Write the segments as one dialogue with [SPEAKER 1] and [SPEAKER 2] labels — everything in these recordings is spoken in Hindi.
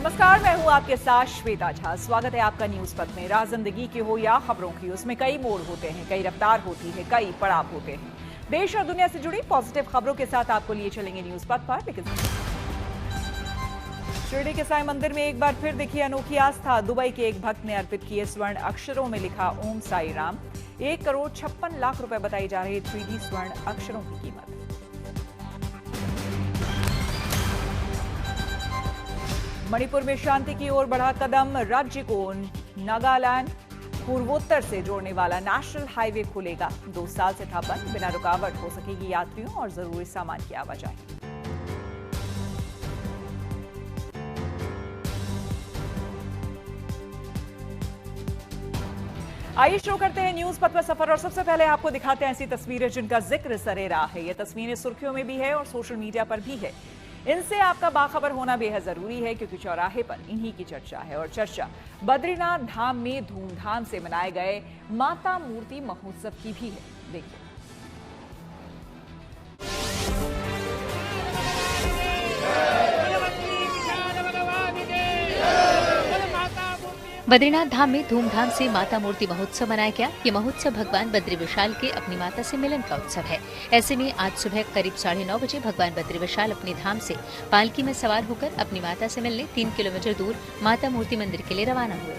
[SPEAKER 1] नमस्कार, मैं हूं आपके साथ श्वेता झा। स्वागत है आपका न्यूज पथ में। राह जिंदगी की हो या खबरों की, उसमें कई मोड़ होते हैं, कई रफ्तार होती है, कई पड़ाव होते हैं। देश और दुनिया से जुड़ी पॉजिटिव खबरों के साथ आपको लिए चलेंगे न्यूज पथ पर। लेकिन शिरडी के साईं मंदिर में एक बार फिर दिखी अनोखी आस्था। दुबई के एक भक्त ने अर्पित किए स्वर्ण अक्षरों में लिखा ओम साई राम। 1,56,00,000 रुपए बताई जा रही 3D स्वर्ण अक्षरों की कीमत। मणिपुर में शांति की ओर बढ़ा कदम। राज्य को नागालैंड पूर्वोत्तर से जोड़ने वाला नेशनल हाईवे खुलेगा। 2 साल से था बंद, बिना रुकावट हो सकेगी यात्रियों और जरूरी सामान की आवाजाही। आइए शुरू करते हैं न्यूज पथ पर सफर और सबसे पहले आपको दिखाते हैं ऐसी तस्वीरें जिनका जिक्र सरेराह है। ये तस्वीरें सुर्खियों में भी है और सोशल मीडिया पर भी है। इनसे आपका बाखबर होना बेहद जरूरी है, क्योंकि चौराहे पर इन्हीं की चर्चा है। और चर्चा बद्रीनाथ धाम में धूमधाम से मनाए गए माता मूर्ति महोत्सव की भी है। देखिए,
[SPEAKER 2] बद्रीनाथ धाम में धूमधाम से माता मूर्ति महोत्सव मनाया गया। ये महोत्सव भगवान बद्री विशाल के अपनी माता से मिलन का उत्सव है। ऐसे में आज सुबह करीब 9:30 बजे भगवान बद्री विशाल अपनी धाम से पालकी में सवार होकर अपनी माता से मिलने 3 किलोमीटर दूर माता मूर्ति मंदिर के लिए रवाना हुए।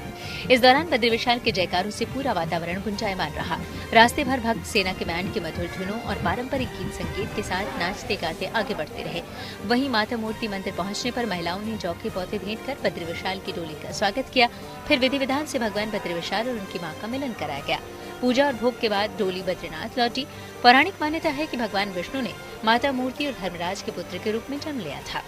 [SPEAKER 2] इस दौरान बद्री विशाल के जयकारों से पूरा वातावरण गुंजायमान रहा। रास्ते भर भक्त सेना के बैंड के मधुर धुनों और पारंपरिक गीत संगीत के साथ नाचते गाते आगे बढ़ते रहे। वहीं माता मूर्ति मंदिर पहुंचने पर महिलाओं ने जौके पौधे भेंट कर बद्री विशाल की डोली का स्वागत किया। फिर विधि विधान से भगवान बद्री विशाल और उनकी मां का मिलन कराया गया। पूजा और भोग के बाद डोली बद्रीनाथ लौटी। पौराणिक मान्यता है कि भगवान विष्णु ने माता मूर्ति और धर्मराज के पुत्र के रूप में जन्म लिया था।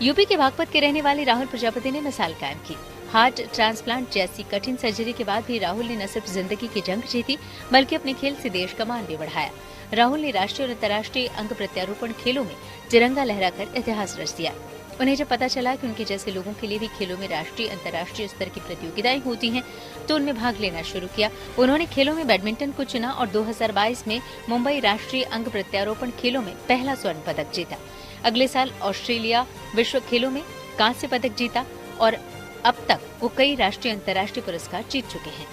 [SPEAKER 2] यूपी के बागपत के रहने वाले राहुल प्रजापति ने मिसाल कायम की। हार्ट ट्रांसप्लांट जैसी कठिन सर्जरी के बाद भी राहुल ने न सिर्फ जिंदगी की जंग जीती, बल्कि अपने खेल से देश का मान भी बढ़ाया। राहुल ने राष्ट्रीय और अंतर्राष्ट्रीय अंग प्रत्यारोपण खेलों में तिरंगा लहराकर इतिहास रच दिया। उन्हें जब पता चला कि उनके जैसे लोगों के लिए भी खेलों में राष्ट्रीय अंतर्राष्ट्रीय स्तर की प्रतियोगिताएं होती हैं, तो उनमें भाग लेना शुरू किया। उन्होंने खेलों में बैडमिंटन को चुना और 2022 में मुंबई राष्ट्रीय अंग प्रत्यारोपण खेलों में पहला स्वर्ण पदक जीता। अगले साल ऑस्ट्रेलिया विश्व खेलों में कांस्य पदक जीता और अब तक वो कई राष्ट्रीय अंतर्राष्ट्रीय पुरस्कार जीत चुके हैं।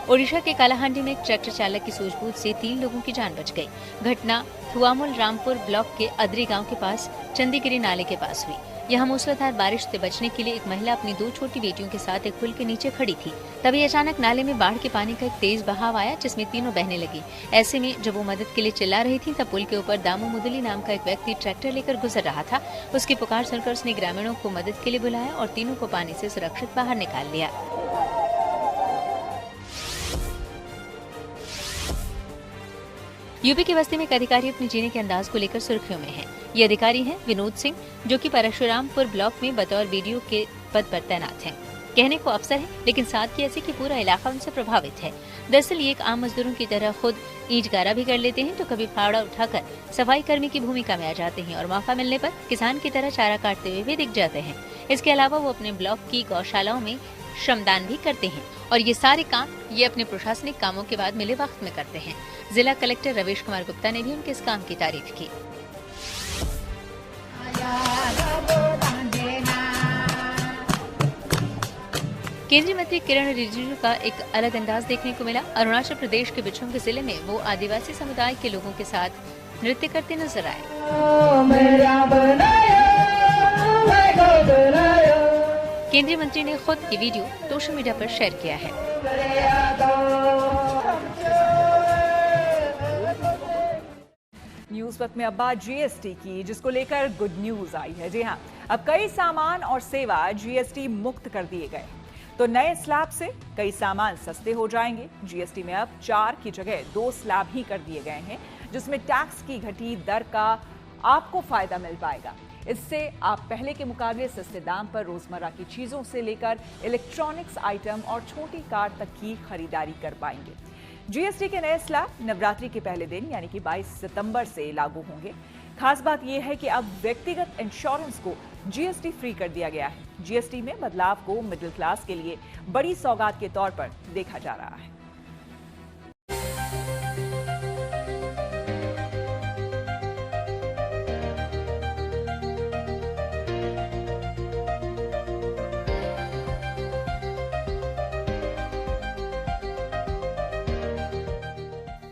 [SPEAKER 2] ओडिशा के कालाहांडी में एक ट्रैक्टर चालक की सूझबूझ से 3 लोगों की जान बच गई। घटना थुआमुल रामपुर ब्लॉक के अदरी गांव के पास चंदीगिरी नाले के पास हुई। यहाँ मूसलाधार बारिश से बचने के लिए एक महिला अपनी 2 छोटी बेटियों के साथ एक पुल के नीचे खड़ी थी। तभी अचानक नाले में बाढ़ के पानी का एक तेज बहाव आया, जिसमें तीनों बहने लगी। ऐसे में जब वो मदद के लिए चिल्ला रही थी, तब पुल के ऊपर दामू मुदली नाम का एक व्यक्ति ट्रैक्टर लेकर गुजर रहा था। उसकी पुकार सुनकर उसने ग्रामीणों को मदद के लिए बुलाया और तीनों को पानी से सुरक्षित बाहर निकाल लिया। यूपी की बस्ती में एक अधिकारी अपने जीने के अंदाज को लेकर सुर्खियों में है। ये अधिकारी हैं विनोद सिंह, जो कि परशुरामपुर ब्लॉक में बतौर बीडीओ के पद पर तैनात हैं। कहने को अफसर है, लेकिन साथ ही ऐसे कि पूरा इलाका उनसे प्रभावित है। दरअसल ये एक आम मजदूरों की तरह खुद ईंट गारा भी कर लेते हैं, तो कभी फावड़ा उठाकर सफाई कर्मी की भूमिका में आ जाते हैं और मौका मिलने पर किसान की तरह चारा काटते हुए भी दिख जाते हैं। इसके अलावा वो अपने ब्लॉक की गौशालाओं में श्रमदान भी करते हैं और ये सारे काम ये अपने प्रशासनिक कामों के बाद मिले वक्त में करते हैं। जिला कलेक्टर रवीश कुमार गुप्ता ने भी उनके इस काम की तारीफ की। केंद्रीय मंत्री किरण रिजिजू का एक अलग अंदाज देखने को मिला। अरुणाचल प्रदेश के बिछुंग जिले में वो आदिवासी समुदाय के लोगों के साथ नृत्य करते नजर आए। केंद्रीय मंत्री ने खुद ये वीडियो सोशल मीडिया पर शेयर किया है।
[SPEAKER 1] न्यूज पथ में अब बात जीएसटी की, जिसको लेकर गुड न्यूज आई है। जी हाँ, अब कई सामान और सेवा जीएसटी मुक्त कर दिए गए। तो नए स्लैब से कई सामान सस्ते हो जाएंगे। जीएसटी में अब 4 की जगह 2 स्लैब ही कर दिए गए हैं, जिसमें टैक्स की घटी दर का आपको फायदा मिल पाएगा। इससे आप पहले के मुकाबले सस्ते दाम पर रोजमर्रा की चीजों से लेकर इलेक्ट्रॉनिक्स आइटम और छोटी कार तक की खरीदारी कर पाएंगे। जीएसटी के नए स्लैब नवरात्रि के पहले दिन यानी कि 22 सितंबर से लागू होंगे। खास बात यह है कि अब व्यक्तिगत इंश्योरेंस को जीएसटी फ्री कर दिया गया है। जीएसटी में बदलाव को मिडिल क्लास के लिए बड़ी सौगात के तौर पर देखा जा रहा है।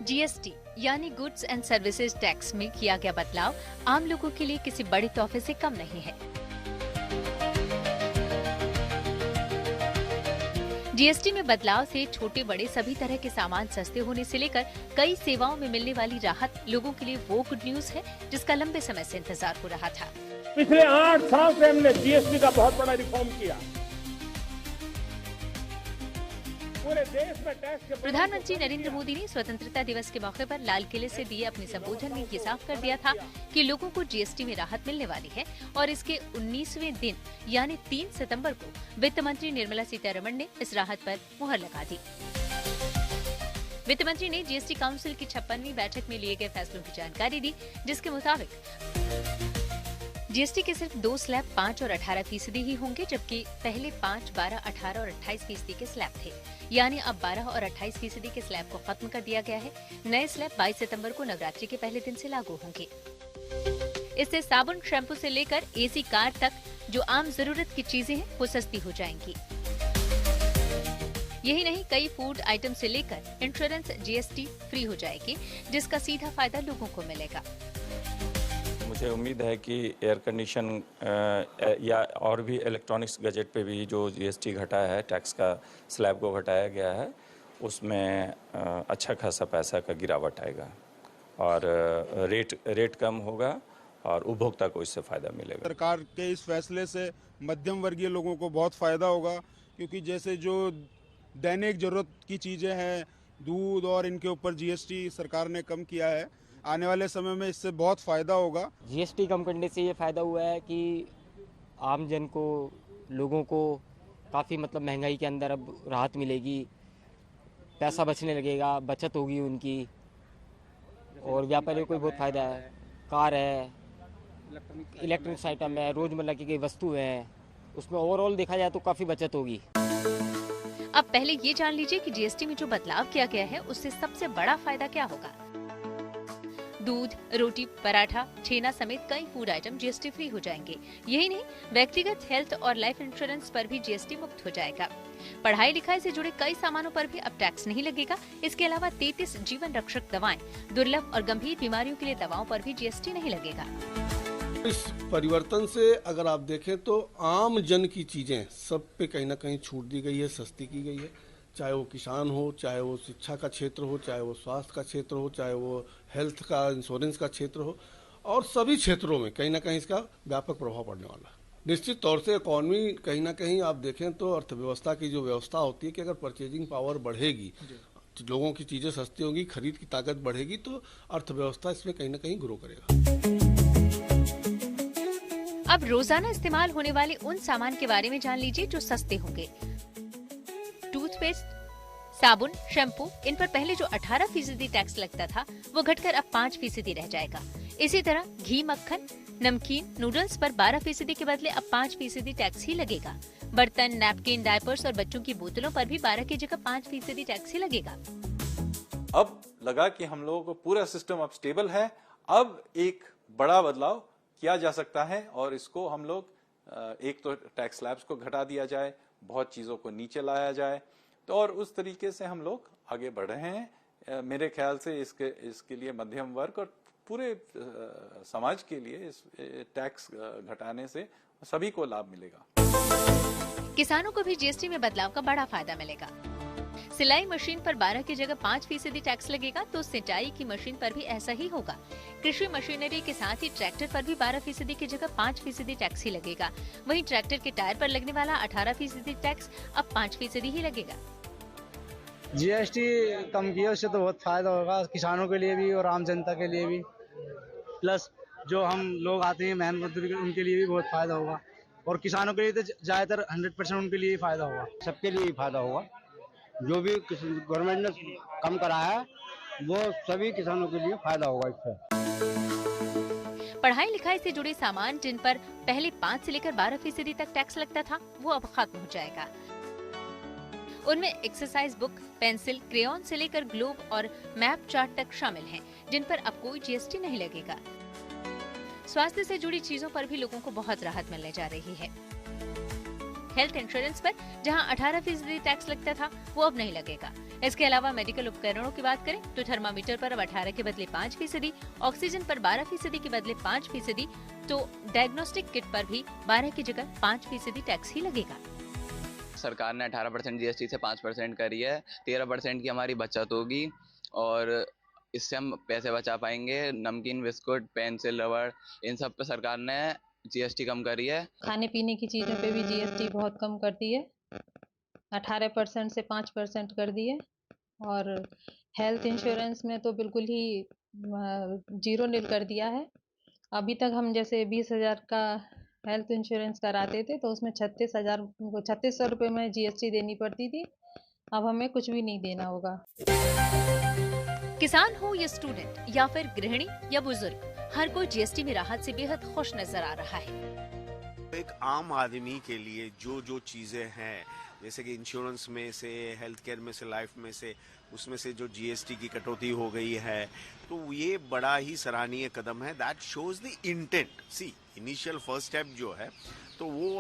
[SPEAKER 2] जीएसटी यानी गुड्स एंड सर्विसेज टैक्स में किया गया बदलाव आम लोगों के लिए किसी बड़े तोहफे से कम नहीं है। जीएसटी में बदलाव से छोटे बड़े सभी तरह के सामान सस्ते होने से लेकर कई सेवाओं में मिलने वाली राहत लोगों के लिए वो गुड न्यूज है जिसका लंबे समय से इंतजार हो रहा था।
[SPEAKER 3] पिछले 8 साल से हमने जीएसटी का बहुत बड़ा रिफॉर्म किया। पूरे देश में टैक्स के
[SPEAKER 2] प्रधानमंत्री नरेंद्र मोदी ने स्वतंत्रता दिवस के मौके पर लाल किले से दिए अपने संबोधन में ये साफ कर दिया था कि लोगों को जीएसटी में राहत मिलने वाली है और इसके 19वें दिन यानी 3 सितंबर को वित्त मंत्री निर्मला सीतारमण ने इस राहत पर मुहर लगा दी। वित्त मंत्री ने जीएसटी काउंसिल की 56वीं बैठक में लिए गए फैसलों की जानकारी दी, जिसके मुताबिक जीएसटी के सिर्फ 2 स्लैब 5 और 18% ही होंगे, जबकि पहले 5, 12, 18 और 28% के स्लैब थे। यानी अब 12 और 28% के स्लैब को खत्म कर दिया गया है। नए स्लैब 22 सितंबर को नवरात्रि के पहले दिन से लागू होंगे। इससे साबुन, शैम्पू से लेकर एसी, कार तक जो आम जरूरत की चीजें हैं वो सस्ती हो जाएंगी। यही नहीं, कई फूड आइटम से लेकर इंश्योरेंस जीएसटी फ्री हो जाएगी, जिसका सीधा फायदा लोगों को मिलेगा।
[SPEAKER 4] मुझे उम्मीद है कि एयर कंडीशन या और भी इलेक्ट्रॉनिक्स गैजेट पे भी जो जीएसटी घटाया है, टैक्स का स्लैब को घटाया गया है, उसमें अच्छा खासा पैसा का गिरावट आएगा और रेट कम होगा और उपभोक्ता को इससे फ़ायदा मिलेगा।
[SPEAKER 5] सरकार के इस फैसले से मध्यम वर्गीय लोगों को बहुत फ़ायदा होगा, क्योंकि जैसे जो दैनिक ज़रूरत की चीज़ें हैं, दूध और इनके ऊपर जीएसटी सरकार ने कम किया है। आने वाले समय में इससे बहुत फ़ायदा होगा।
[SPEAKER 6] जीएसटी कम करने से ये फ़ायदा हुआ है कि आम जन को, लोगों को काफ़ी मतलब महंगाई के अंदर अब राहत मिलेगी, पैसा बचने लगेगा, बचत होगी उनकी, और व्यापारियों को भी बहुत फ़ायदा है। कार है, इलेक्ट्रॉनिक्स आइटम है, रोज़मर्रा की कई वस्तु हैं, उसमें ओवरऑल देखा जाए तो काफ़ी बचत होगी।
[SPEAKER 2] अब पहले ये जान लीजिए कि जीएसटी में जो बदलाव किया गया है उससे सबसे बड़ा फायदा क्या होगा। दूध, रोटी, पराठा, छेना समेत कई फूड आइटम जीएसटी फ्री हो जाएंगे। यही नहीं, व्यक्तिगत हेल्थ और लाइफ इंश्योरेंस पर भी जीएसटी मुक्त हो जाएगा। पढ़ाई लिखाई से जुड़े कई सामानों पर भी अब टैक्स नहीं लगेगा। इसके अलावा 33 जीवन रक्षक दवाएं, दुर्लभ और गंभीर बीमारियों के लिए दवाओं पर भी जीएसटी नहीं लगेगा।
[SPEAKER 7] इस परिवर्तन से अगर आप देखें तो आम जन की चीजें सब पे कहीं ना कहीं छूट दी गई है, सस्ती की गई है। चाहे वो किसान हो, चाहे वो शिक्षा का क्षेत्र हो, चाहे वो स्वास्थ्य का क्षेत्र हो, चाहे वो हेल्थ का, इंश्योरेंस का क्षेत्र हो, और सभी क्षेत्रों में कहीं ना कहीं इसका व्यापक प्रभाव पड़ने वाला है। निश्चित तौर से इकॉनमी कहीं ना कहीं आप देखें तो अर्थव्यवस्था की जो व्यवस्था होती है कि अगर परचेजिंग पावर बढ़ेगी, लोगों की चीजें सस्ती होंगी, खरीद की ताकत बढ़ेगी, तो अर्थव्यवस्था इसमें कहीं ना कहीं ग्रो करेगा।
[SPEAKER 2] अब रोजाना इस्तेमाल होने वाले उन सामान के बारे में जान लीजिए जो सस्ते होंगे। टूथपेस्ट, साबुन, शैम्पू, इन पर पहले जो 18% टैक्स लगता था वो घटकर अब 5% रह जाएगा। इसी तरह घी, मक्खन, नमकीन, नूडल्स पर 12% के बदले अब 5% टैक्स ही लगेगा। बर्तन, नैपकिन, डायपर्स और बच्चों की बोतलों पर भी 12 की जगह 5% टैक्स ही लगेगा।
[SPEAKER 8] अब लगा कि हम लोगों को पूरा सिस्टम अब स्टेबल है, अब एक बड़ा बदलाव किया जा सकता है और इसको हम लोग एक तो टैक्स स्लैब्स को घटा दिया जाए, बहुत चीजों को नीचे लाया जाए, तो और उस तरीके से हम लोग आगे बढ़ रहे हैं। मेरे ख्याल से इसके लिए मध्यम वर्ग और पूरे समाज के लिए इस टैक्स घटाने से सभी को लाभ मिलेगा।
[SPEAKER 2] किसानों को भी जीएसटी में बदलाव का बड़ा फायदा मिलेगा। सिलाई मशीन पर 12 की जगह 5% टैक्स लगेगा, तो सिंचाई की मशीन पर भी ऐसा ही होगा। कृषि मशीनरी के साथ ही ट्रैक्टर पर भी 12% की जगह 5% टैक्स ही लगेगा। वहीं ट्रैक्टर के टायर पर लगने वाला 18% टैक्स अब 5% ही लगेगा।
[SPEAKER 9] जीएसटी कम किया उससे तो बहुत फायदा होगा किसानों के लिए भी और आम जनता के लिए भी, प्लस जो हम लोग आते हैं मेहनत मजदूरी, उनके लिए भी बहुत फायदा होगा। और किसानों के लिए तो ज़्यादातर 100% उनके लिए ही फायदा होगा।
[SPEAKER 10] सबके लिए ही फायदा होगा। जो भी गवर्नमेंट ने कम कराया है वो सभी किसानों के लिए फायदा होगा इससे।
[SPEAKER 2] पढ़ाई लिखाई से जुड़े सामान जिन पर पहले 5 से लेकर 12% तक टैक्स लगता था, वो अब खत्म हो जाएगा। उनमें एक्सरसाइज बुक, पेंसिल, क्रेयॉन से लेकर ग्लोब और मैप चार्ट तक शामिल हैं, जिन पर अब कोई जीएसटी नहीं लगेगा। स्वास्थ्य से जुड़ी चीजों पर भी लोगों को बहुत राहत मिलने जा रही है। हेल्थ इंश्योरेंस पर जहां 18% टैक्स लगता था, वो अब नहीं लगेगा। इसके अलावा मेडिकल उपकरणों की बात करें तो थर्मामीटर पर अब 18 के बदले 5%, ऑक्सीजन पर 12% के बदले 5%, तो डायग्नोस्टिक किट पर भी 12 की जगह 5% टैक्स ही लगेगा।
[SPEAKER 11] सरकार ने 18% जीएसटी से 5% करी है, 13% की हमारी बचत होगी और इससे हम पैसे बचा पाएंगे। नमकीन, बिस्कुट, पेंसिल, रबड़, इन सब पे सरकार ने जीएसटी कम करी है।
[SPEAKER 12] खाने पीने की चीज़ों पे भी जीएसटी बहुत कम कर दी है, 18% से 5% कर दी है। और हेल्थ इंश्योरेंस में तो बिल्कुल ही 0 नील कर दिया है। अभी तक हम जैसे 20,000 का हेल्थ इंश्योरेंस कराते थे तो उसमें 3600 रुपये में जीएसटी देनी पड़ती थी। अब हमें कुछ भी नहीं देना होगा।
[SPEAKER 2] किसान हो या स्टूडेंट या फिर गृहिणी या बुजुर्ग, हर कोई जीएसटी में राहत से बेहद खुश नजर आ रहा है।
[SPEAKER 13] एक आम आदमी के लिए जो चीजें हैं, जैसे कि इंश्योरेंस में से, हेल्थ केयर में से, लाइफ में से, उसमें से जो जीएसटी की कटौती हो गई है, तो ये बड़ा ही सराहनीय कदम है। That shows the intent. See, initial first step जो है तो वो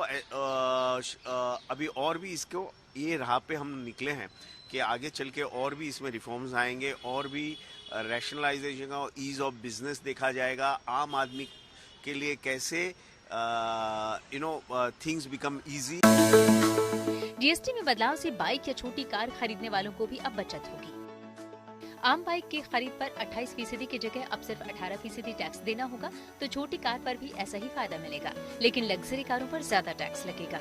[SPEAKER 13] अभी और भी इसको ये राह पे हम निकले हैं कि आगे चल के और भी इसमें रिफॉर्म्स आएंगे और भी रैशनलाइजेशन और ईज ऑफ बिजनेस देखा जाएगा। आम आदमी के लिए कैसे थिंग्स बिकम इजी।
[SPEAKER 2] जीएसटी में बदलाव से बाइक या छोटी कार खरीदने वालों को भी अब बचत होगी। आम बाइक की खरीद पर 28% की जगह अब सिर्फ 18% टैक्स देना होगा, तो छोटी कार पर भी ऐसा ही फायदा मिलेगा, लेकिन लग्जरी कारों पर ज्यादा टैक्स लगेगा।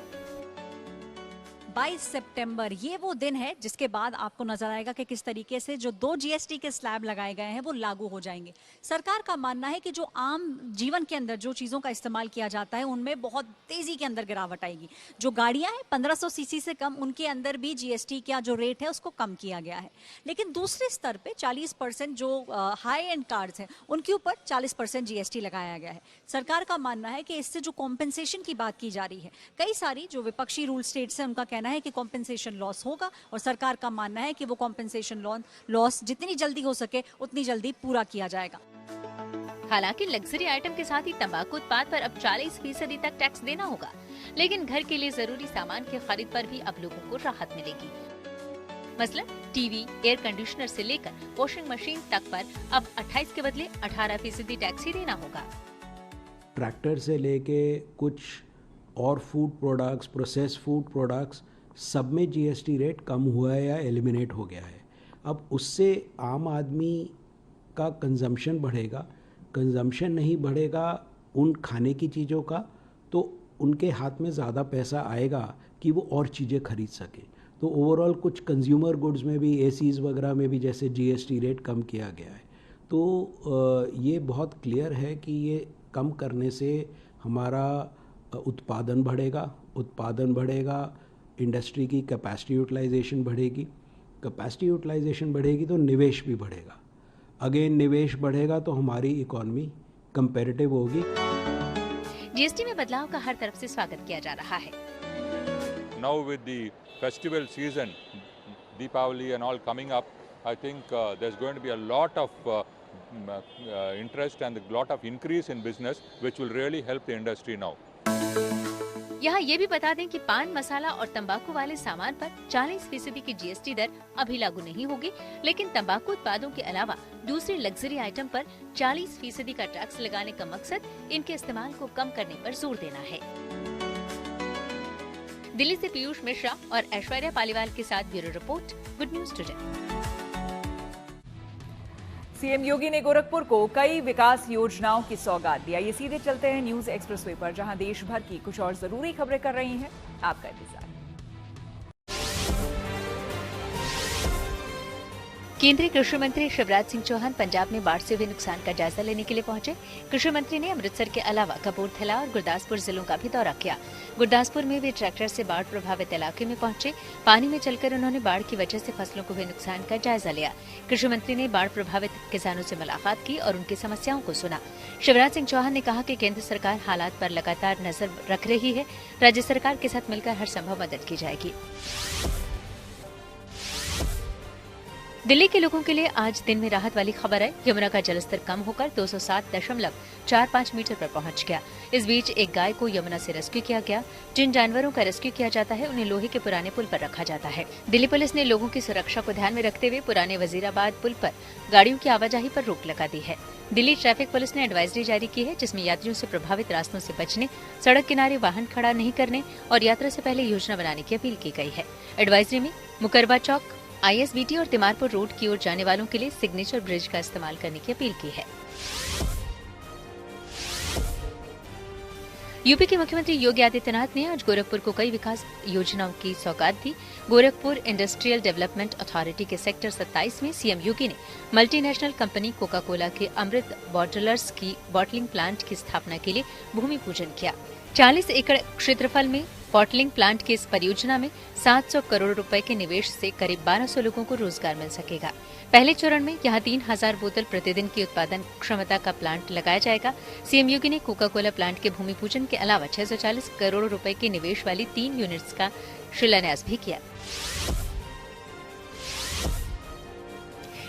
[SPEAKER 14] 22 सितंबर ये वो दिन है जिसके बाद आपको नजर आएगा कि किस तरीके से जो 2 जीएसटी के स्लैब लगाए गए हैं वो लागू हो जाएंगे। सरकार का मानना है कि जो आम जीवन के अंदर जो चीज़ों का इस्तेमाल किया जाता है उनमें बहुत तेजी के अंदर गिरावट आएगी। जो गाड़ियां हैं 1500 सीसी से कम, उनके अंदर भी जीएसटी का जो रेट है उसको कम किया गया है। लेकिन दूसरे स्तर पर 40% जो हाई एंड कार्स हैं उनके ऊपर 40% जीएसटी लगाया गया है। सरकार का मानना है कि इससे जो कॉम्पेंसेशन की बात की जा रही है, कई सारी जो विपक्षी रूल स्टेट्स हैं उनका कहना है कि कॉम्पेंसेशन लॉस होगा, और सरकार का मानना है कि वो कॉम्पेंसेशन लॉस जितनी जल्दी हो सके उतनी जल्दी पूरा किया जाएगा।
[SPEAKER 2] हालांकि लग्जरी आइटम के साथ ही तंबाकू उत्पाद पर अब 40% तक टैक्स देना होगा, लेकिन घर के लिए जरूरी सामान की खरीद पर भी अब लोगों को राहत मिलेगी। मसलन टीवी, एयर कंडीशनर से लेकर वॉशिंग मशीन तक पर अब 28 के बदले 18% टैक्स ही देना होगा।
[SPEAKER 15] ट्रैक्टर से लेके कुछ और food products, process food products, सब में जीएसटी रेट कम हुआ है या एलिमिनेट हो गया है। अब उससे आम आदमी का कंजम्पशन बढ़ेगा। कंजम्पशन नहीं बढ़ेगा उन खाने की चीज़ों का, तो उनके हाथ में ज़्यादा पैसा आएगा कि वो और चीज़ें खरीद सके। तो ओवरऑल कुछ कंज्यूमर गुड्स में भी, एसीज़ वगैरह में भी जैसे जीएसटी रेट कम किया गया है। तो ये बहुत क्लियर है कि ये कम करने से हमारा उत्पादन बढ़ेगा, इंडस्ट्री की कैपेसिटी यूटिलाइजेशन बढ़ेगी। कैपेसिटी यूटिलाइजेशन बढ़ेगी तो निवेश भी बढ़ेगा। अगेन निवेश बढ़ेगा तो हमारी इकोनॉमी कंपैरेटिव होगी।
[SPEAKER 2] जीएसटी में बदलाव का हर तरफ से स्वागत किया जा रहा है।
[SPEAKER 16] Now with the festival season, Deepavali and all coming up, I think there's going to be a lot of interest and a lot of increase in business, which will really help the industry now.
[SPEAKER 2] यहाँ ये भी बता दें कि पान मसाला और तंबाकू वाले सामान पर 40% की जीएसटी दर अभी लागू नहीं होगी, लेकिन तंबाकू उत्पादों के अलावा दूसरे लग्जरी आइटम पर 40% का टैक्स लगाने का मकसद इनके इस्तेमाल को कम करने पर जोर देना है। दिल्ली से पीयूष मिश्रा और ऐश्वर्या पालीवाल के साथ bureau report, good news today.
[SPEAKER 1] CM Yogi ने गोरखपुर को कई विकास योजनाओं की सौगात दिया। ये सीधे चलते हैं न्यूज एक्सप्रेसवे पर, जहां देश भर की कुछ और जरूरी खबरें कर रही हैं आपका इंतजार।
[SPEAKER 2] केंद्रीय कृषि मंत्री शिवराज सिंह चौहान पंजाब में बाढ़ से हुए नुकसान का जायजा लेने के लिए पहुंचे। कृषि मंत्री ने अमृतसर के अलावा कपूरथला और गुरदासपुर जिलों का भी दौरा किया। गुरदासपुर में वे ट्रैक्टर से बाढ़ प्रभावित इलाके में पहुंचे। पानी में चलकर उन्होंने बाढ़ की वजह से फसलों को हुए नुकसान का जायजा लिया। कृषि मंत्री ने बाढ़ प्रभावित किसानों से मुलाकात की और उनकी समस्याओं को सुना। शिवराज सिंह चौहान ने कहा कि केंद्र सरकार हालात पर लगातार नजर रख रही है। राज्य सरकार के साथ मिलकर हर संभव मदद की जाएगी। दिल्ली के लोगों के लिए आज दिन में राहत वाली खबर है। यमुना का जलस्तर कम होकर 207.45 मीटर पर पहुंच गया। इस बीच एक गाय को यमुना से रेस्क्यू किया गया। जिन जानवरों का रेस्क्यू किया जाता है उन्हें लोहे के पुराने पुल पर रखा जाता है। दिल्ली पुलिस ने लोगों की सुरक्षा को ध्यान में रखते हुए पुराने वजीराबाद पुल पर गाड़ियों की आवाजाही पर रोक लगा दी है। दिल्ली ट्रैफिक पुलिस ने एडवाइजरी जारी की है, जिसमें यात्रियों से प्रभावित रास्तों से बचने, सड़क किनारे वाहन खड़ा नहीं करने और यात्रा से पहले योजना बनाने की अपील की गई है। एडवाइजरी में मुकरबा चौक, ISBT और तिमारपुर रोड की ओर जाने वालों के लिए सिग्नेचर ब्रिज का इस्तेमाल करने की अपील की है। यूपी के मुख्यमंत्री योगी आदित्यनाथ ने आज गोरखपुर को कई विकास योजनाओं की सौगात दी। गोरखपुर इंडस्ट्रियल डेवलपमेंट अथॉरिटी के सेक्टर 27 में सीएम योगी ने मल्टीनेशनल कंपनी कोका कोला के अमृत बॉटलर्स की बॉटलिंग प्लांट की स्थापना के लिए भूमि पूजन किया। 40 एकड़ क्षेत्रफल में बॉटलिंग प्लांट की इस परियोजना में 700 करोड़ रुपए के निवेश से करीब 1200 लोगों को रोजगार मिल सकेगा। पहले चरण में यहां 3000 बोतल प्रतिदिन की उत्पादन क्षमता का प्लांट लगाया जाएगा। सीएम योगी ने कोका कोला प्लांट के भूमि पूजन के अलावा 640 करोड़ रुपए के निवेश वाली 3 यूनिट्स का शिलान्यास भी किया।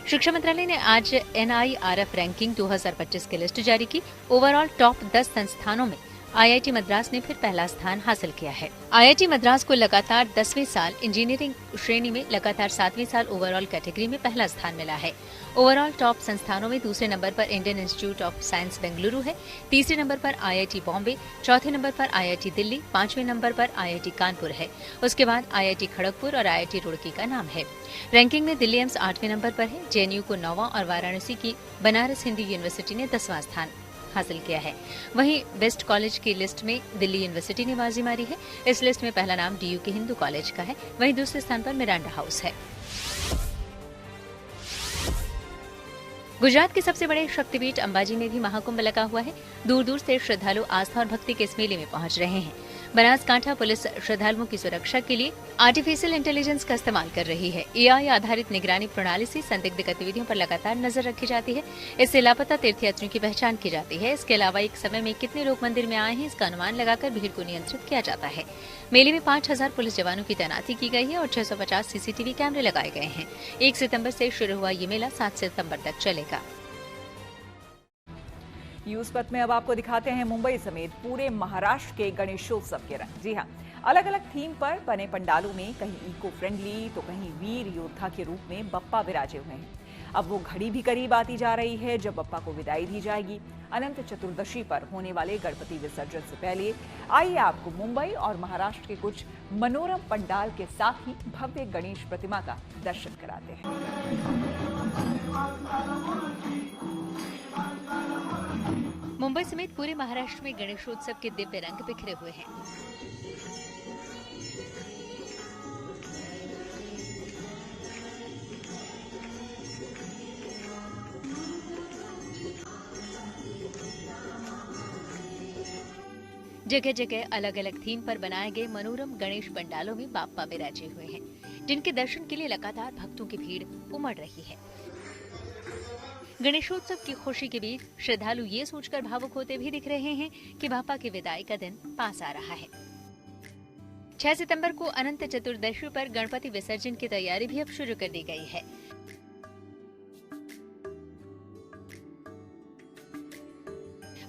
[SPEAKER 2] शिक्षा मंत्रालय ने आज NIRF रैंकिंग 2025 की लिस्ट जारी की। ओवरऑल टॉप 10 संस्थानों में IIT मद्रास ने फिर पहला स्थान हासिल किया है। IIT मद्रास को लगातार 10वें साल इंजीनियरिंग श्रेणी में लगातार 7वें साल ओवरऑल कैटेगरी में पहला स्थान मिला है। ओवरऑल टॉप संस्थानों में दूसरे नंबर पर Indian institute of science Bengaluru है, तीसरे नंबर पर IIT बॉम्बे, चौथे नंबर पर IIT दिल्ली, 5वें नंबर पर IIT कानपुर है। उसके बाद IIT खड़गपुर और IIT रुड़की का नाम है। रैंकिंग में दिल्ली एम्स 8वें नंबर पर है, JNU को 9वां और वाराणसी की बनारस हिंदू यूनिवर्सिटी ने 10वां स्थान हासिल किया है। वहीं बेस्ट कॉलेज की लिस्ट में दिल्ली यूनिवर्सिटी ने बाजी मारी है। इस लिस्ट में पहला नाम DU के हिंदू कॉलेज का है, वहीं दूसरे स्थान पर मिरांडा हाउस है। गुजरात के सबसे बड़े शक्तिपीठ अंबाजी में भी महाकुंभ लगा हुआ है। दूर दूर से श्रद्धालु आस्था और भक्ति के इस मेले में पहुंच रहे हैं। बनासकांठा पुलिस श्रद्धालुओं की सुरक्षा के लिए आर्टिफिशियल इंटेलिजेंस का इस्तेमाल कर रही है। AI आधारित निगरानी प्रणाली से संदिग्ध गतिविधियों पर लगातार नजर रखी जाती है। इससे लापता तीर्थयात्रियों की पहचान की जाती है। इसके अलावा एक समय में कितने लोग मंदिर में आए हैं, इसका अनुमान लगाकर भीड़ को नियंत्रित किया जाता है। मेले में 5000 पुलिस जवानों की तैनाती की गई है और 650 CCTV कैमरे लगाए गए हैं। 1 सितंबर से शुरू हुआ ये मेला 7 सितंबर तक चलेगा।
[SPEAKER 1] न्यूज पथ में अब आपको दिखाते हैं मुंबई समेत पूरे महाराष्ट्र के गणेशोत्सव के रंग। जी हाँ, अलग अलग थीम पर बने पंडालों में कहीं इको फ्रेंडली तो कहीं वीर योद्धा के रूप में बप्पा विराजे हुए हैं। अब वो घड़ी भी करीब आती जा रही है जब बप्पा को विदाई दी जाएगी। अनंत चतुर्दशी पर होने वाले गणपति विसर्जन से पहले आइए आपको मुंबई और महाराष्ट्र के कुछ मनोरम पंडाल के साथ ही भव्य गणेश प्रतिमा का दर्शन कराते हैं।
[SPEAKER 2] मुंबई समेत पूरे महाराष्ट्र में गणेशोत्सव के दिव्य रंग बिखरे हुए हैं। जगह जगह अलग अलग थीम पर बनाए गए मनोरम गणेश पंडालों में बाप्पा विराजे हुए हैं, जिनके दर्शन के लिए लगातार भक्तों की भीड़ उमड़ रही है। गणेशोत्सव की खुशी के बीच श्रद्धालु ये सोचकर भावुक होते भी दिख रहे हैं कि बाप्पा की विदाई का दिन पास आ रहा है। 6 सितंबर को अनंत चतुर्दशी पर गणपति विसर्जन की तैयारी भी अब शुरू कर दी गई है।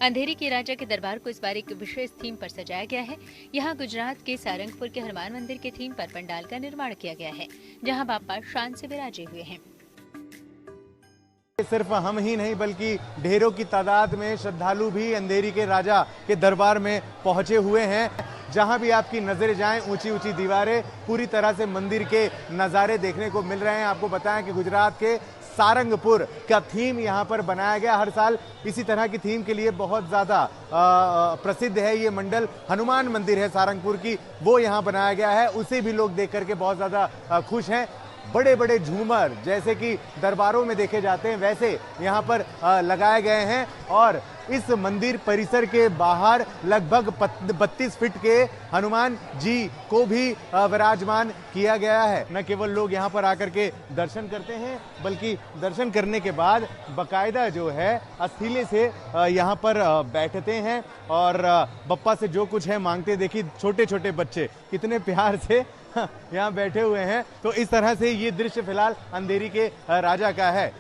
[SPEAKER 2] अंधेरी के राजा के दरबार को इस बार एक विशेष थीम पर सजाया गया है। यहाँ गुजरात के सारंगपुर के हनुमान मंदिर के थीम पर पंडाल का निर्माण किया गया है, जहाँ बाप्पा शान से विराजे हुए हैं।
[SPEAKER 17] सिर्फ हम ही नहीं बल्कि ढेरों की तादाद में श्रद्धालु भी अंधेरी के राजा के दरबार में पहुंचे हुए हैं। जहां भी आपकी नजरें जाएं, ऊंची ऊंची दीवारें, पूरी तरह से मंदिर के नज़ारे देखने को मिल रहे हैं। आपको बताएं कि गुजरात के सारंगपुर का थीम यहां पर बनाया गया। हर साल इसी तरह की थीम के लिए बहुत ज़्यादा प्रसिद्ध है ये मंडल। हनुमान मंदिर है सारंगपुर की, वो यहाँ बनाया गया है। उसे भी लोग देख करके बहुत ज़्यादा खुश हैं। बड़े बड़े झूमर जैसे कि दरबारों में देखे जाते हैं वैसे यहाँ पर लगाए गए हैं और इस मंदिर परिसर के बाहर लगभग 32 फीट के हनुमान जी को भी विराजमान किया गया है। न केवल लोग यहाँ पर आकर के दर्शन करते हैं बल्कि दर्शन करने के बाद बकायदा जो है अस्थीले से यहाँ पर बैठते हैं और बप्पा से जो कुछ है मांगते। देखिए छोटे छोटे बच्चे कितने प्यार से यहाँ बैठे हुए हैं। तो इस तरह से ये दृश्य फिलहाल अंधेरी के राजा का है।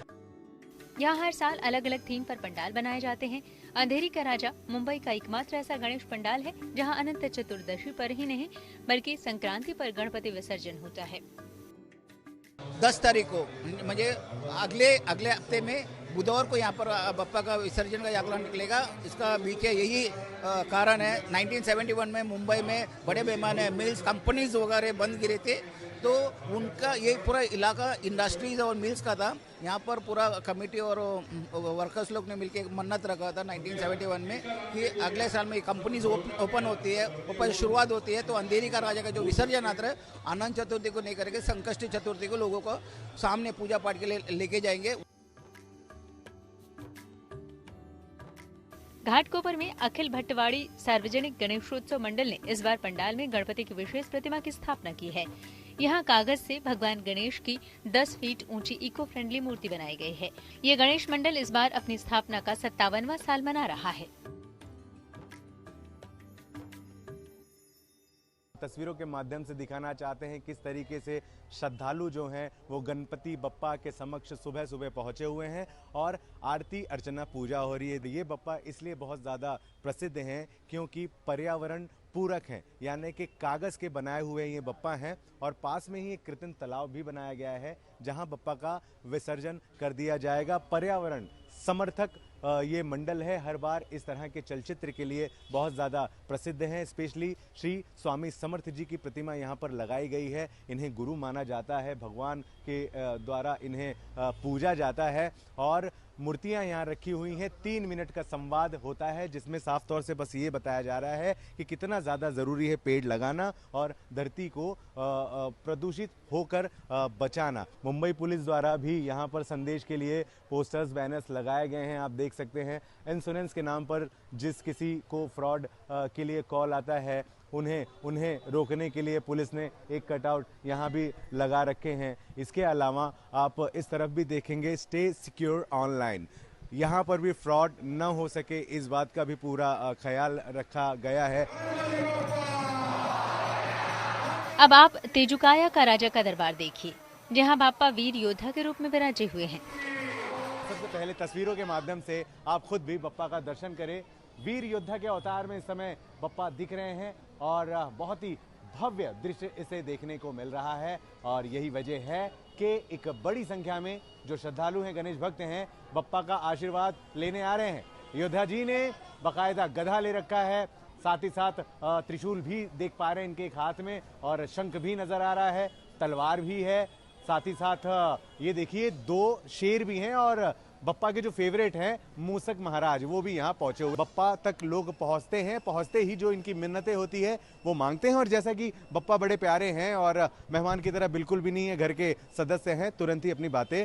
[SPEAKER 2] यहाँ हर साल अलग अलग थीम पर पंडाल बनाए जाते हैं। अंधेरी का राजा मुंबई का एकमात्र ऐसा गणेश पंडाल है जहाँ अनंत चतुर्दशी पर ही नहीं बल्कि संक्रांति पर गणपति विसर्जन होता है।
[SPEAKER 18] 10 तारीख को मुझे अगले हफ्ते में बुधवार को यहाँ पर बप्पा का विसर्जन का यात्रा निकलेगा। इसका पीछे यही कारण है, 1971 में मुंबई में बड़े पैमाने मिल्स कंपनीज वगैरह बंद गिरे थे, तो उनका ये पूरा इलाका इंडस्ट्रीज और मिल्स का था। यहाँ पर पूरा कमेटी और वर्कर्स लोग ने मिलकर मन्नत रखा था 1971 में कि अगले साल में कंपनीज ओपन होती है, ओपन शुरुआत होती है, तो अंधेरी का राजा का जो विसर्जन आता है अनंत चतुर्थी को नहीं करके संकष्टी चतुर्थी को लोगों को सामने पूजा पाठ के लिए लेके जाएंगे।
[SPEAKER 2] घाटकोपर में अखिल भट्टवाड़ी सार्वजनिक गणेशोत्सव मंडल ने इस बार पंडाल में गणपति की विशेष प्रतिमा की स्थापना की है। यहाँ कागज से भगवान गणेश की 10 फीट ऊंची इको फ्रेंडली मूर्ति बनाई गई है। ये गणेश मंडल इस बार अपनी स्थापना का 57वां साल मना रहा है।
[SPEAKER 17] तस्वीरों के माध्यम से दिखाना चाहते हैं किस तरीके से श्रद्धालु जो हैं वो गणपति बप्पा के समक्ष सुबह सुबह पहुंचे हुए हैं और आरती अर्चना पूजा हो रही है। ये बप्पा इसलिए बहुत ज़्यादा प्रसिद्ध हैं क्योंकि पर्यावरण पूरक हैं, यानी कि कागज़ के बनाए हुए ये बप्पा हैं और पास में ही एक कृत्रिम तालाब भी बनाया गया है जहां बप्पा का विसर्जन कर दिया जाएगा। पर्यावरण समर्थक ये मंडल है, हर बार इस तरह के चलचित्र के लिए बहुत ज़्यादा प्रसिद्ध हैं। स्पेशली श्री स्वामी समर्थ जी की प्रतिमा यहाँ पर लगाई गई है। इन्हें गुरु माना जाता है, भगवान के द्वारा इन्हें पूजा जाता है और मूर्तियां यहाँ रखी हुई हैं। 3 मिनट का संवाद होता है जिसमें साफ तौर से बस ये बताया जा रहा है कि कितना ज़्यादा ज़रूरी है पेड़ लगाना और धरती को प्रदूषित होकर बचाना। मुंबई पुलिस द्वारा भी यहाँ पर संदेश के लिए पोस्टर्स बैनर्स लगाए गए हैं। आप देख सकते हैं इंश्योरेंस के नाम पर जिस किसी को फ्रॉड के लिए कॉल आता है उन्हें रोकने के लिए पुलिस ने एक कटआउट यहाँ भी लगा रखे हैं। इसके अलावा आप इस तरफ भी देखेंगे स्टे सिक्योर ऑनलाइन, यहाँ पर भी फ्रॉड न हो सके इस बात का भी पूरा ख्याल रखा गया है।
[SPEAKER 2] अब आप तेजुकाया का राजा का दरबार देखिए जहाँ बाप्पा वीर योद्धा के रूप में विराजे हुए हैं।
[SPEAKER 17] सबसे पहले तस्वीरों के माध्यम से आप खुद भी बप्पा का दर्शन करें। वीर योद्धा के अवतार में इस समय बप्पा दिख रहे हैं और बहुत ही भव्य दृश्य इसे देखने को मिल रहा है और यही वजह है कि एक बड़ी संख्या में जो श्रद्धालु हैं, गणेश भक्त हैं, बप्पा का आशीर्वाद लेने आ रहे हैं। योद्धा जी ने बाकायदा गधा ले रखा है, साथ ही साथ त्रिशूल भी देख पा रहे हैं इनके एक हाथ में और शंख भी नजर आ रहा है, तलवार भी है, साथ ही साथ ये देखिए 2 शेर भी हैं और बप्पा के जो फेवरेट हैं मूसक महाराज वो भी यहाँ पहुंचे हुए। बप्पा तक लोग पहुंचते हैं, पहुंचते ही जो इनकी मिन्नतें होती है वो मांगते हैं और जैसा कि बप्पा बड़े प्यारे हैं और मेहमान की तरह बिल्कुल भी नहीं है, घर के सदस्य हैं, तुरंत ही अपनी बातें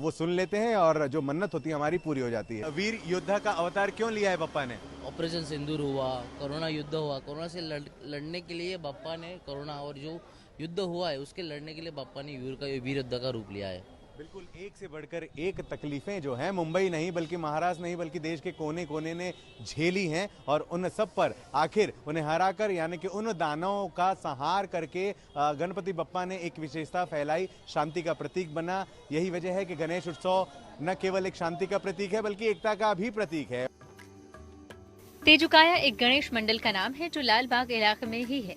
[SPEAKER 17] वो सुन लेते हैं और जो मन्नत होती है हमारी पूरी हो जाती है। वीर योद्धा का अवतार क्यों लिया है बप्पा ने?
[SPEAKER 19] ऑपरेशन सिंदूर हुआ, कोरोना युद्ध हुआ, कोरोना से लड़ने के लिए बप्पा ने, कोरोना और जो युद्ध हुआ है उसके लड़ने के लिए बप्पा ने वीर योद्धा का रूप लिया है।
[SPEAKER 17] बिल्कुल एक से बढ़कर एक तकलीफें जो हैं मुंबई नहीं बल्कि महाराष्ट्र नहीं बल्कि देश के कोने कोने ने झेली हैं और उन सब पर आखिर उन्हें हराकर यानी कि उन दानवों का संहार करके गणपति बप्पा ने एक विशेषता फैलाई, शांति का प्रतीक बना। यही वजह है कि गणेश उत्सव न केवल एक शांति का प्रतीक है बल्कि एकता का भी प्रतीक है।
[SPEAKER 2] तेजुकाया एक गणेश मंडल का नाम है जो लाल बाग इलाके में ही है।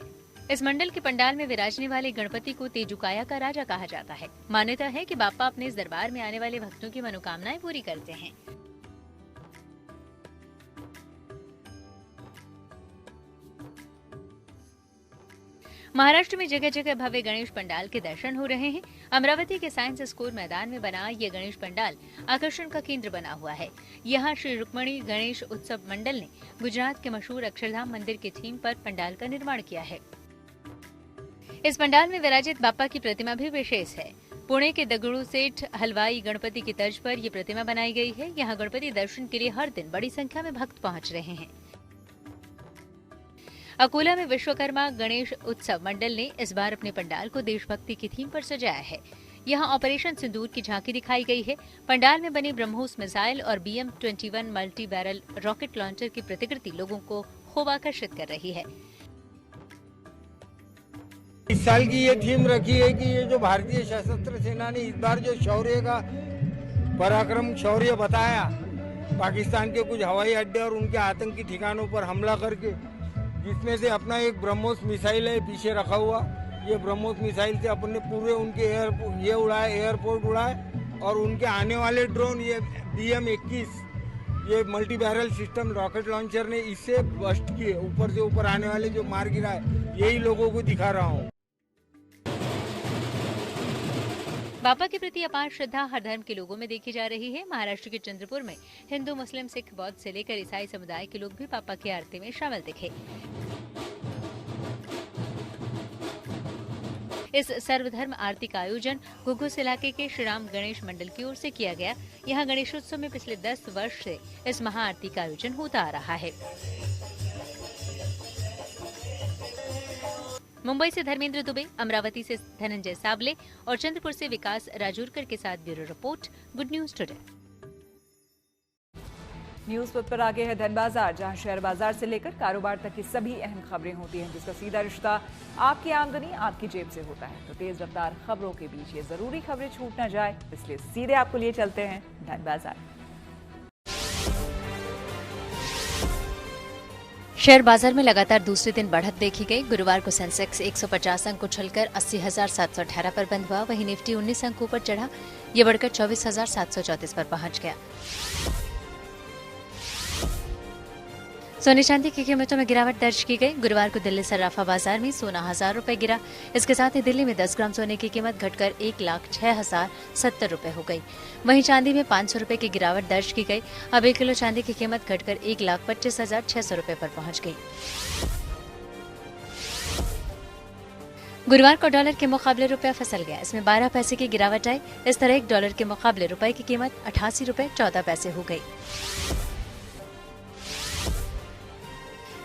[SPEAKER 2] इस मंडल के पंडाल में विराजने वाले गणपति को तेजुकाया का राजा कहा जाता है। मान्यता है कि बाप्पा अपने इस दरबार में आने वाले भक्तों की मनोकामनाएं पूरी करते हैं। महाराष्ट्र में जगह जगह भव्य गणेश पंडाल के दर्शन हो रहे हैं। अमरावती के साइंस स्कूल मैदान में बना ये गणेश पंडाल आकर्षण का केंद्र बना हुआ है। यहाँ श्री रुक्मणी गणेश उत्सव मंडल ने गुजरात के मशहूर अक्षरधाम मंदिर की थीम पर पंडाल का निर्माण किया है। इस पंडाल में विराजित बाप्पा की प्रतिमा भी विशेष है। पुणे के दगड़ू सेठ हलवाई गणपति की तर्ज पर यह प्रतिमा बनाई गई है। यहाँ गणपति दर्शन के लिए हर दिन बड़ी संख्या में भक्त पहुंच रहे हैं। अकोला में विश्वकर्मा गणेश उत्सव मंडल ने इस बार अपने पंडाल को देशभक्ति की थीम पर सजाया है। यहाँ ऑपरेशन सिंदूर की झांकी दिखाई गई है। पंडाल में बनी ब्रह्मोस मिसाइल और BM-21 multi barrel rocket launcher की प्रतिकृति लोगों को खूब आकर्षित कर रही है।
[SPEAKER 20] इस साल की ये थीम रखी है कि ये जो भारतीय सशस्त्र सेना ने इस बार जो शौर्य का पराक्रम शौर्य बताया, पाकिस्तान के कुछ हवाई अड्डे और उनके आतंकी ठिकानों पर हमला करके, जिसमें से अपना एक ब्रह्मोस मिसाइल है पीछे रखा हुआ। ये ब्रह्मोस मिसाइल से अपन ने पूरे उनके एयरपोर्ट उड़ाए और उनके आने वाले ड्रोन ये BM-21 ये multi barrel system rocket launcher ने इससे बस्ट किए, ऊपर से ऊपर आने वाले जो मार गिरा है, यही लोगों को दिखा रहा हूँ।
[SPEAKER 2] बापा के प्रति अपार श्रद्धा हर धर्म के लोगों में देखी जा रही है। महाराष्ट्र के चंद्रपुर में हिंदू, मुस्लिम, सिख, बौद्ध से लेकर ईसाई समुदाय के लोग भी बापा की आरती में शामिल दिखे। इस सर्वधर्म आरती का आयोजन घुघुस इलाके के श्रीराम गणेश मंडल की ओर से किया गया। यहाँ गणेशोत्सव में पिछले 10 वर्ष से इस महाआरती का आयोजन होता आ रहा है। मुंबई से धर्मेंद्र दुबे, अमरावती से धनंजय सावले और चंद्रपुर से विकास राजूरकर के साथ bureau report, good news today.
[SPEAKER 1] News पर आगे है धन बाजार, जहां शेयर बाजार से लेकर कारोबार तक की सभी अहम खबरें होती हैं, जिसका सीधा रिश्ता आपकी आमदनी आपकी जेब से होता है। तो तेज रफ्तार खबरों के बीच ये जरूरी खबरें छूट न जाए, इसलिए सीधे आपको लिए चलते हैं धन बाजार।
[SPEAKER 2] शेयर बाजार में लगातार दूसरे दिन बढ़त देखी गई। गुरुवार को सेंसेक्स 150 अंक उछलकर 80,718 पर बंद हुआ। वहीं निफ्टी 19 अंकों पर चढ़ा, ये बढ़कर 24,734 पर पहुंच गया। सोने चांदी की कीमतों में गिरावट दर्ज की गई। गुरुवार को दिल्ली सराफा बाजार में सोना 1,000 रुपए गिरा। इसके साथ ही दिल्ली में 10 ग्राम सोने की कीमत घटकर 1,06,070 रुपए हो गई। वहीं चांदी में 500 रुपए की गिरावट दर्ज की गई। अब 1 किलो चांदी की कीमत घटकर 1,25,600 रुपए पर पहुंच गई। गुरुवार को डॉलर के मुकाबले रुपया फिसल गया। इसमें 12 पैसे की गिरावट आई। इस तरह 1 डॉलर के मुकाबले रुपए की कीमत 88 रुपए 14 पैसे हो गई।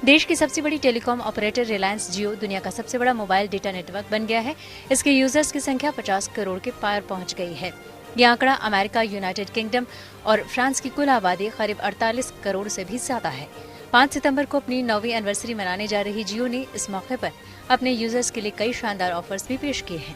[SPEAKER 2] देश की सबसे बड़ी टेलीकॉम ऑपरेटर रिलायंस जियो दुनिया का सबसे बड़ा मोबाइल डेटा नेटवर्क बन गया है। इसके यूजर्स की संख्या 50 करोड़ के पार पहुंच गई है। यह आंकड़ा अमेरिका, यूनाइटेड किंगडम और फ्रांस की कुल आबादी करीब 48 करोड़ से भी ज्यादा है। 5 सितंबर को अपनी 9वीं एनिवर्सरी मनाने जा रही जियो ने इस मौके पर अपने यूजर्स के लिए कई शानदार ऑफर्स भी पेश किए हैं।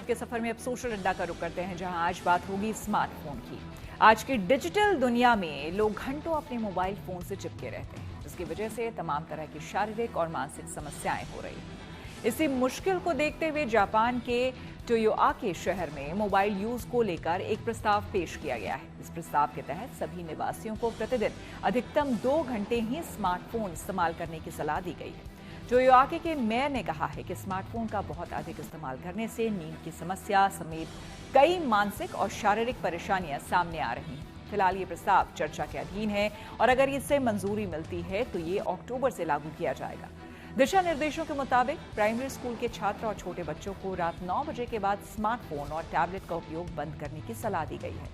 [SPEAKER 1] के सफर में अब सोशल अड्डा का रुख करते हैं, जहां आज बात होगी स्मार्टफोन की। आज की डिजिटल दुनिया में लोग घंटों अपने मोबाइल फोन से चिपके रहते हैं, जिसकी वजह से तमाम तरह की शारीरिक और मानसिक समस्याएं हो रही हैं। इसी मुश्किल को देखते हुए जापान के टोयोआके शहर में मोबाइल यूज को लेकर एक प्रस्ताव पेश किया गया है। इस प्रस्ताव के तहत सभी निवासियों को प्रतिदिन अधिकतम 2 घंटे ही स्मार्टफोन इस्तेमाल करने की सलाह दी गई है। टोयोआके के मेयर ने कहा है कि स्मार्टफोन का बहुत अधिक इस्तेमाल करने से नींद की समस्या समेत कई मानसिक और शारीरिक परेशानियां सामने आ रही हैं। फिलहाल ये प्रस्ताव चर्चा के अधीन है और अगर इससे मंजूरी मिलती है तो ये अक्टूबर से लागू किया जाएगा। दिशा निर्देशों के मुताबिक प्राइमरी स्कूल के छात्र और छोटे बच्चों को रात 9 बजे के बाद स्मार्टफोन और टैबलेट का उपयोग बंद करने की सलाह दी गई है।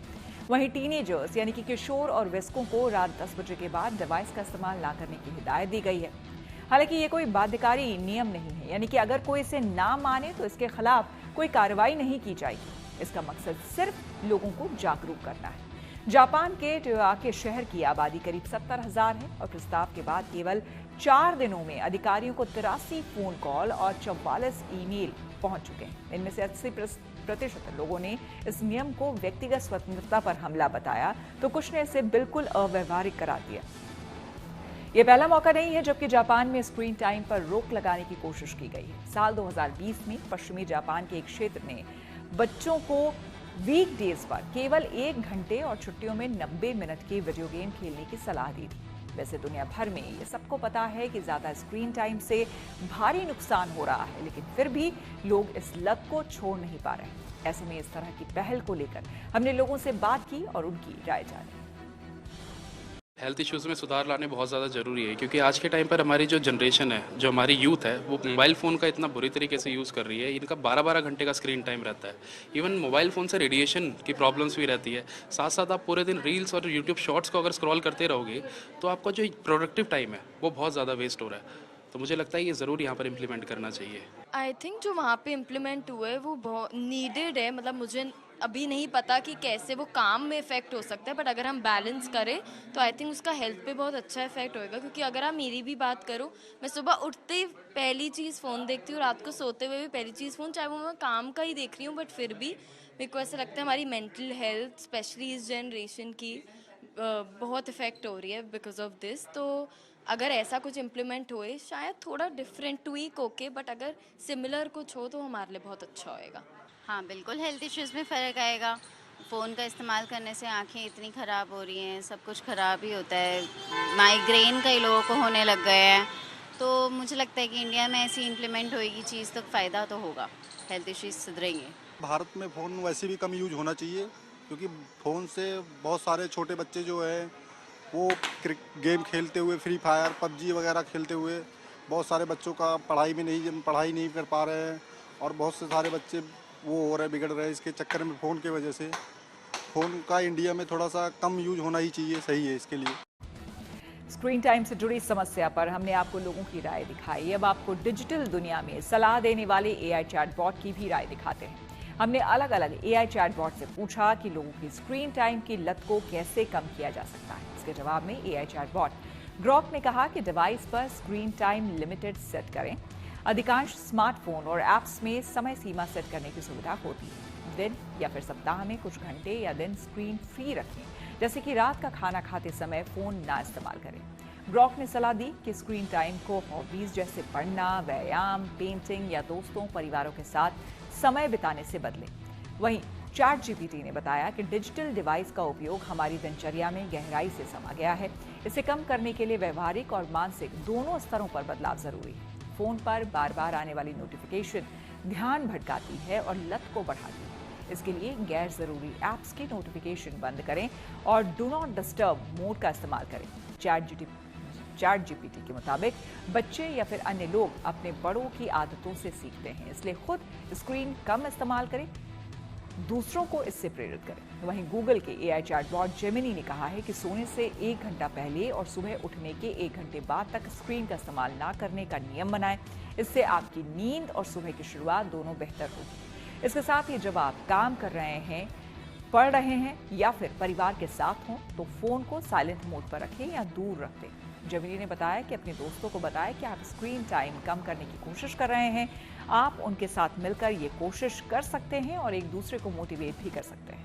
[SPEAKER 1] वहीं टीनेजर्स यानी कि किशोर और वयस्कों को रात 10 बजे के बाद डिवाइस का इस्तेमाल न करने की हिदायत दी गई है। हालांकि ये कोई बाध्यकारी नियम नहीं है, यानी कि अगर कोई इसे ना माने तो इसके खिलाफ कोई कार्रवाई नहीं की जाएगी। इसका मकसद सिर्फ लोगों को जागरूक करना है। जापान के टोयोआके शहर की आबादी करीब 70,000 है और प्रस्ताव के बाद केवल 4 दिनों में अधिकारियों को 83 फोन कॉल और 44 ईमेल पहुंच चुके हैं। इनमें से 80% लोगों ने इस नियम को व्यक्तिगत स्वतंत्रता पर हमला बताया, तो कुछ ने इसे बिल्कुल अव्यवहारिक करार दिया। ये पहला मौका नहीं है जबकि जापान में स्क्रीन टाइम पर रोक लगाने की कोशिश की गई है। साल 2020 में पश्चिमी जापान के एक क्षेत्र ने बच्चों को वीकडेज पर केवल 1 घंटे और छुट्टियों में 90 मिनट के वीडियो गेम खेलने की सलाह दी थी। वैसे दुनिया भर में ये सबको पता है कि ज्यादा स्क्रीन टाइम से भारी नुकसान हो रहा है, लेकिन फिर भी लोग इस लत को छोड़ नहीं पा रहे। ऐसे में इस तरह की पहल को लेकर हमने लोगों से बात की और उनकी राय जानी।
[SPEAKER 21] हेल्थ इश्यूज़ में सुधार लाने बहुत ज़्यादा ज़रूरी है, क्योंकि आज के टाइम पर हमारी जो जनरेशन है, जो हमारी यूथ है, वो मोबाइल फ़ोन का इतना बुरी तरीके से यूज़ कर रही है। इनका 12-12 घंटे का स्क्रीन टाइम रहता है। इवन मोबाइल फ़ोन से रेडिएशन की प्रॉब्लम्स भी रहती है। साथ साथ आप पूरे दिन रील्स और यूट्यूब शॉर्ट्स को अगर स्क्रॉल करते रहोगे तो आपका जो प्रोडक्टिव टाइम है वो बहुत ज़्यादा वेस्ट हो रहा है। तो मुझे लगता है ये ज़रूर यहाँ पर इम्प्लीमेंट करना चाहिए।
[SPEAKER 22] आई थिंक जो वहाँ पे इम्प्लीमेंट हुआ है वो बहुत नीडेड है। मतलब मुझे अभी नहीं पता कि कैसे वो काम में इफ़ेक्ट हो सकता है, बट अगर हम बैलेंस करें तो आई थिंक उसका हेल्थ पे बहुत अच्छा इफेक्ट होएगा। क्योंकि अगर आप मेरी भी बात करो, मैं सुबह उठते ही पहली चीज़ फ़ोन देखती हूँ, रात को सोते हुए भी पहली चीज़ फ़ोन, चाहे वो मैं काम का ही देख रही हूँ, बट फिर भी मेरे को ऐसा लगता है हमारी मेंटल हेल्थ स्पेशली इस जनरेशन की बहुत इफ़ेक्ट हो रही है बिकॉज ऑफ दिस। तो अगर ऐसा कुछ इम्प्लीमेंट होए, शायद थोड़ा डिफरेंट ट्वीक ओके, बट अगर सिमिलर कुछ हो तो हमारे लिए बहुत अच्छा होएगा।
[SPEAKER 23] हाँ बिल्कुल, हेल्थ इश्यूज़ में फ़र्क आएगा। फ़ोन का इस्तेमाल करने से आंखें इतनी ख़राब हो रही हैं, सब कुछ ख़राब ही होता है। माइग्रेन कई लोगों को होने लग गए हैं। तो मुझे लगता है कि इंडिया में ऐसी इम्प्लीमेंट होएगी चीज़ तो फ़ायदा तो होगा, हेल्थ इश्यूज़ सुधरेंगे।
[SPEAKER 24] भारत में फ़ोन वैसे भी कम यूज होना चाहिए, क्योंकि फ़ोन से बहुत सारे छोटे बच्चे जो है वो गेम खेलते हुए, फ्री फायर, पबजी वगैरह खेलते हुए बहुत सारे बच्चों का पढ़ाई नहीं कर पा रहे हैं, और बहुत से सारे बच्चे वो हो रहे बिगड़ रहे हैं इसके चक्कर में। फ़ोन के वजह से फ़ोन का इंडिया में थोड़ा सा कम यूज होना ही चाहिए, सही है इसके लिए।
[SPEAKER 1] स्क्रीन टाइम से जुड़ी समस्या पर हमने आपको लोगों की राय दिखाई। अब आपको डिजिटल दुनिया में सलाह देने वाले AI चैटबॉट की भी राय दिखाते हैं। हमने अलग अलग AI चैटबॉट से पूछा कि लोगों की स्क्रीन टाइम की लत को कैसे कम किया जा सकता है। इसके जवाब में AI चैटबॉट ग्रॉक ने कहा कि डिवाइस पर स्क्रीन टाइम लिमिटेड सेट करें। अधिकांश स्मार्टफोन और ऐप्स में समय सीमा सेट करने की सुविधा होती है। दिन या फिर सप्ताह में कुछ घंटे या दिन स्क्रीन फ्री रखें, जैसे कि रात का खाना खाते समय फ़ोन ना इस्तेमाल करें। ग्रॉक ने सलाह दी कि स्क्रीन टाइम को हॉबीज जैसे पढ़ना, व्यायाम, पेंटिंग या दोस्तों परिवारों के साथ समय बिताने से बदलें। वहीं ChatGPT ने बताया कि डिजिटल डिवाइस का उपयोग हमारी दिनचर्या में गहराई से समा गया है। इसे कम करने के लिए व्यवहारिक और मानसिक दोनों स्तरों पर बदलाव जरूरी है। फ़ोन पर बार बार आने वाली नोटिफिकेशन ध्यान भटकाती है और लत को बढ़ाती है। इसके लिए गैर ज़रूरी ऐप्स की नोटिफिकेशन बंद करें और डू नॉट डिस्टर्ब मोड का इस्तेमाल करें। ChatGPT के मुताबिक बच्चे या फिर अन्य लोग अपने बड़ों की आदतों से सीखते हैं, इसलिए खुद स्क्रीन कम इस्तेमाल करें, दूसरों को इससे प्रेरित करें। वहीं गूगल के AI चैटबॉट जेमिनी ने कहा है कि सोने से 1 घंटा पहले और सुबह उठने के 1 घंटे बाद तक स्क्रीन का इस्तेमाल ना करने का नियम बनाएं। इससे आपकी नींद और सुबह की शुरुआत दोनों बेहतर होगी। इसके साथ ही जब आप काम कर रहे हैं, पढ़ रहे हैं या फिर परिवार के साथ हों तो फ़ोन को साइलेंट मोड पर रखें या दूर रख दें। जेमिनी ने बताया कि अपने दोस्तों को बताएं कि आप स्क्रीन टाइम कम करने की कोशिश कर रहे हैं। आप उनके साथ मिलकर ये कोशिश कर सकते हैं और एक दूसरे को मोटिवेट भी कर सकते हैं।